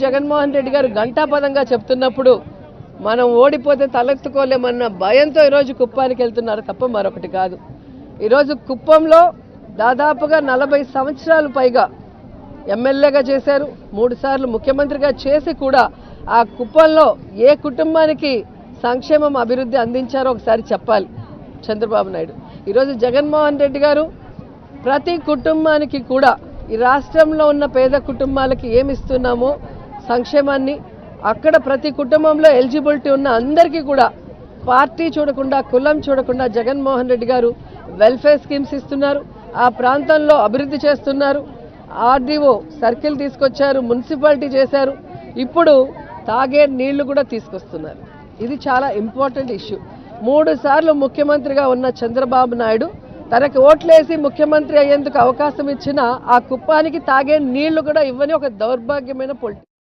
జగన్మోహన్ రెడ్డి గారు ఘంటాపదంగా చెప్తున్నప్పుడు మనం ఓడిపోతే తలెత్తుకోలేమన్న భయంతో ఈరోజు కుప్పానికి వెళ్తున్నారు తప్ప మరొకటి కాదు. ఈరోజు కుప్పంలో దాదాపుగా 40 సంవత్సరాలు పైగా ఎమ్మెల్యేగా చేశారు, 3 సార్లు ముఖ్యమంత్రిగా చేసి కూడా ఆ కుప్పంలో ఏ కుటుంబానికి సంక్షేమం అభివృద్ధి అందించారో ఒకసారి చెప్పాలి చంద్రబాబు నాయుడు. ఈరోజు జగన్మోహన్ రెడ్డి గారు ప్రతి కుటుంబానికి కూడా ఈ రాష్ట్రంలో ఉన్న పేద కుటుంబాలకి ఏమిస్తున్నామో సంక్షేమాన్ని అక్కడ ప్రతి కుటుంబంలో ఎలిజిబిలిటీ ఉన్న అందరికీ కూడా పార్టీ చూడకుండా కులం చూడకుండా జగన్మోహన్ రెడ్డి గారు వెల్ఫేర్ స్కీమ్స్ ఇస్తున్నారు. ఆ ప్రాంతంలో అభివృద్ధి చేస్తున్నారు. ఆర్డీఓ సర్కిల్ తీసుకొచ్చారు, మున్సిపాలిటీ చేశారు, ఇప్పుడు తాగే నీళ్లు కూడా తీసుకొస్తున్నారు. ఇది చాలా ఇంపార్టెంట్ ఇష్యూ. 3 సార్లు ముఖ్యమంత్రిగా ఉన్న చంద్రబాబు నాయుడు తనకు ఓట్లేసి ముఖ్యమంత్రి అయ్యేందుకు అవకాశం ఇచ్చిన ఆ కుప్పానికి తాగే నీళ్లు కూడా ఇవ్వని ఒక దౌర్భాగ్యమైన పొలిటిక్స్.